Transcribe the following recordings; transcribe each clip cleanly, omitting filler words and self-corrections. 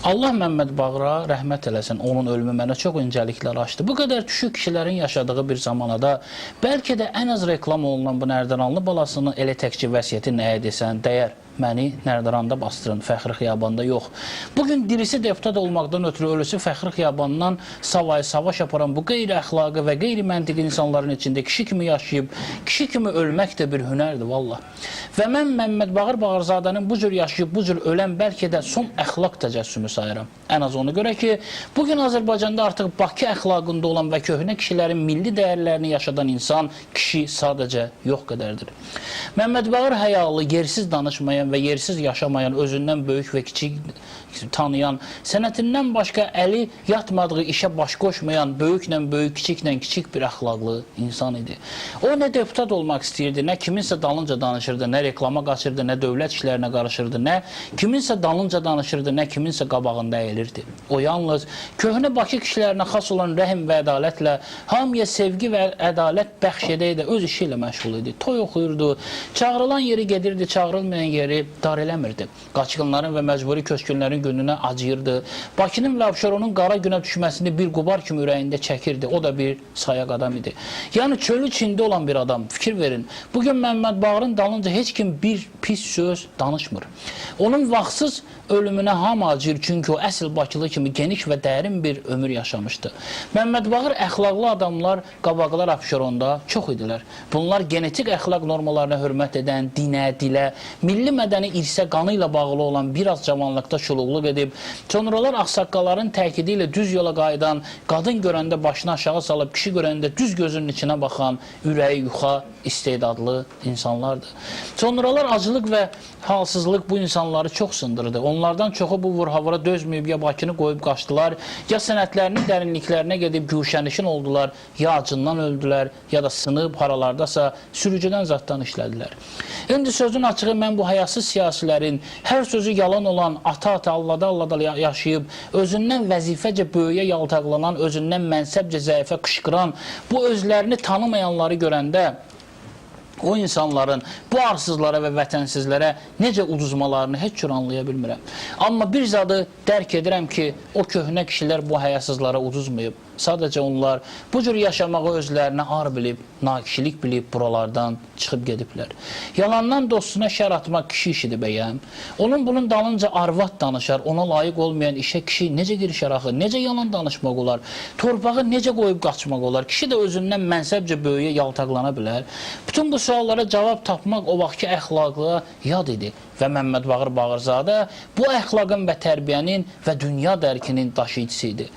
Allah Məmməd Bağıra rəhmət eləsin, onun ölümü mənə çox incəliklər açdı. Bu qədər düşük kişilərin yaşadığı bir zamanada bəlkə də ən az reklam olunan bu Nərdiranlı balasını elə təkcə vəsiyyəti nəyə desən dəyər. Məni Nərdiranda bastırın, Fəxri Xiyabanda yox. Bugün dirisi deputat olmaqdan ötürü ölüsü Fəxri Xiyabandan savayı savaş aparan bu qeyri-əxlaqı və qeyri-məntiqi insanların içində kişi kimi yaşayıb, kişi kimi ölmək də bir hünərdir, valla. Və mən Məmməd Bağır Bağırzadənin bu cür yaşayıb, bu cür ölən bəlkə də son əxlaq təcəssümü sayıram. Ən az onu görə ki, bugün Azərbaycanda artıq Bakı əxlaqında olan və köhnə kişilərin milli dəyərlərini yaşadan insan, kişi sadəcə yox qədərdir. Məmməd Bağır həyalı, yersiz danışmayan və yersiz yaşamayan, özündən böyük və kiçik tanıyan, sənətindən başqa əli yatmadığı işə baş qoşmayan, böyüklə böyük, kiçiklə kiçik bir əxlaqlı insan idi. O nə deputat olmaq istəyirdi, nə kiminsə dalınca danışırdı, nə reklama qaçırdı, nə dövlət işlərinə qarışırdı, nə kiminsə dalınca danışırdı, nə kiminsə qabağında əyilirdi. O yalnız köhnə Bakı kişilərinə xas olan rəhim və ədalətlə, hamıya sevgi və ədalət bəxş edəydə öz işi ilə məşğul idi. Toy oxuyurdu, çağırılan yeri gedirdi, çağırılmayan yeri dar eləmirdi. Qaçqınların və məcburi köçkünlərin gününə acıyırdı. Bakının və Abşeronun qara günə düşməsini bir qubar kimi ürəyində çəkirdi. O da bir sayaq adam idi. Yəni çölü içində olan bir adam. Fikir verin. Bugün Məmməd Bağırın dalınca heç kim bir pis söz danışmır. Onun vaxtsız ölümünə hamı acıyır. Çünki o əsl Bakılı kimi geniş və dərin bir ömür yaşamışdı. Məmməd Bağır əxlaqlı adamlar, qabaqlar Abşeronda çox idilər. Bunlar genetik əxlaq normalarına hörmət edən, dinə, dilə, milli mədəni irsə qanı ilə bağlı olan biraz cavanlıqda şuluqluq edib, sonralar ağsaqqalların təkidi ilə düz yola qayıdan, qadın görəndə başını aşağı salıb, kişi görəndə düz gözünün içinə baxan, ürəyi yuxa istedadlı insanlardır. Sonralar acılıq və halsızlıq bu insanları çox sındırdı. Onlardan çoxu bu vurhavura dözməyib, ya Bakını qoyub qaçdılar, ya sənətlərinin dərinliklərinə gedib güşənişin oldular, ya acından öldülər, ya da sınıb haralardasa sürücüdən zaddan işlədilər. İndi sözün açığı mən bu həyasız siyasilərin, hər sözü yalan olan, ata-ata, allada-allada yaşayıb, özündən vəzifəcə böyüyə yaltaqlanan, özündən mənsəbcə zəifə qışqıran, bu özlərini tanımayanları görəndə o insanların bu arsızlara və vətənsizlərə necə uduzmalarını heç cür anlaya bilmirəm. Amma bir zadı dərk edirəm ki, o köhnə kişilər bu həyasızlara uduzmayıb. Sadəcə onlar bu cür yaşamağı özlərinə ar bilib, nakişilik bilib buralardan çıxıb gediblər. Yalandan dostuna şər atmaq kişi işidir bəyəm. Onun bunun dalınca arvad danışar, ona layiq olmayan işə kişi necə girişər axı, necə yalan danışmaq olar, torpağı necə qoyub qaçmaq olar, kişi də özündən mənsəbcə böyüyə yaltaqlana bilər. Bütün bu suallara cavab tapmaq o vaxtki əxlaqlığa yad idi. Və Məmməd Bağır Bağırzadə bu əxlaqın və tərbiyənin və dünya dərkinin daşıyıcısı idi.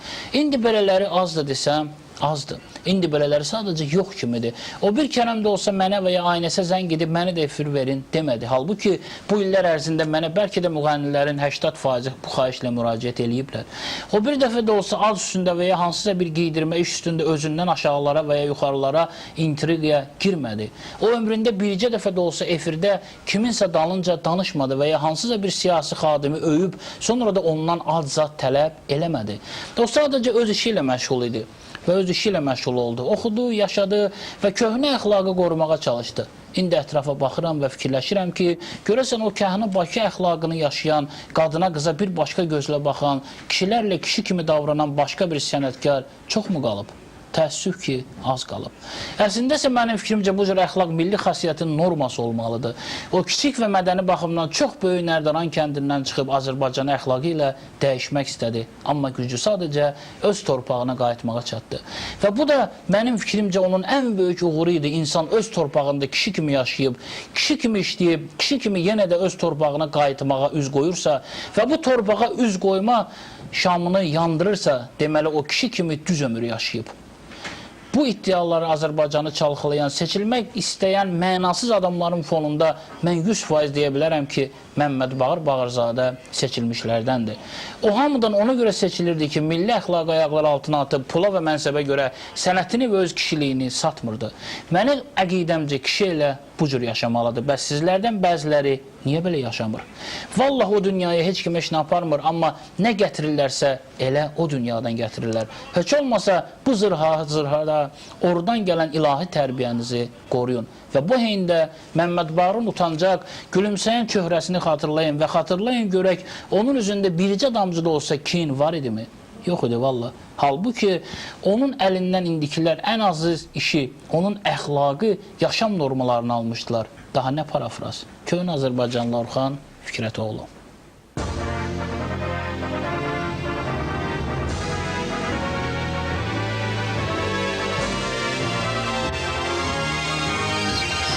İndi belələri azdır desəm, azdır. İndi belələri sadəcə yox kimidir. O bir kərəm də olsa mənə və ya aynəsə zəng edib məni də efir verin demədi. Halbuki bu illər ərzində mənə bəlkə də müğənnilərin 80% bu xahişlə müraciət eləyiblər. O bir dəfə də olsa az üstündə və ya hansısa bir giydirmə iş üstündə özündən aşağılara və ya yuxarılara intriqaya girmədi. O ömründə bircə dəfə də olsa efirdə kiminsə dalınca danışmadı və ya hansısa bir siyasi xadimi öyüb sonra da ondan ad-zat tələb eləmədi. O sadəcə öz işi ilə məşğul idi və öz işi ilə məşğul oldu. Oxudu, yaşadı və köhnə əxlaqı qorumağa çalışdı. İndi ətrafa baxıram və fikirləşirəm ki, görəsən o kəhnə Bakı əxlaqını yaşayan, qadına qıza bir başqa gözlə baxan, kişilərlə kişi kimi davranan başqa bir sənətkar çoxmu qalıb? Təəssüf ki, az qalıb. Əslində isə mənim fikrimcə bu cür əxlaq milli xasiyyətin norması olmalıdır. O kiçik və mədəni baxımdan çox böyük Nərdiran kəndindən çıxıb Azərbaycan əxlaqı ilə dəyişmək istədi. Amma gücü sadəcə öz torpağına qayıtmağa çatdı. Və bu da mənim fikrimcə onun ən böyük uğuru idi. İnsan öz torpağında kişi kimi yaşayıb, kişi kimi işləyib, kişi kimi yenə də öz torpağına qayıtmağa üz qoyursa və bu torpağa üz qoyma şamını yandırırsa, deməli o kişi kimi düz ömür yaşayıb. Bu iddiaları Azərbaycanı çalxalayan, seçilmək istəyən mənasız adamların fonunda mən 100% deyə bilərəm ki, Məmməd Bağır Bağırzadə seçilmişlərdəndir. O hamıdan ona görə seçilirdi ki, milli əxlaq ayaqları altına atıb, pula və mənsəbə görə sənətini və öz kişiliyini satmırdı. Mənim əqidəmcə kişi ilə bu cür yaşamalıdır. Bəs sizlərdən bəziləri niyə belə yaşamır? Vallahi o dünyaya heç kim heç nə aparmır, amma nə gətirirlərsə elə o dünyadan gətirirlər. Heç olmasa bu zırhada oradan gələn ilahi tərbiyənizi qoruyun. Və bu heyndə Məmmədbarın utancaq, gülümsəyən çöhrəsini xatırlayın və xatırlayın görək, onun üzündə bircə damcı da olsa kin var idimi? Yox idi valla. Halbuki onun əlindən indikilər ən aziz işi, onun əxlaqı, yaşam normalarını almışdılar. Daha nə parafraz? Köyün Azərbaycanlı Orxan Fikrətoğlu.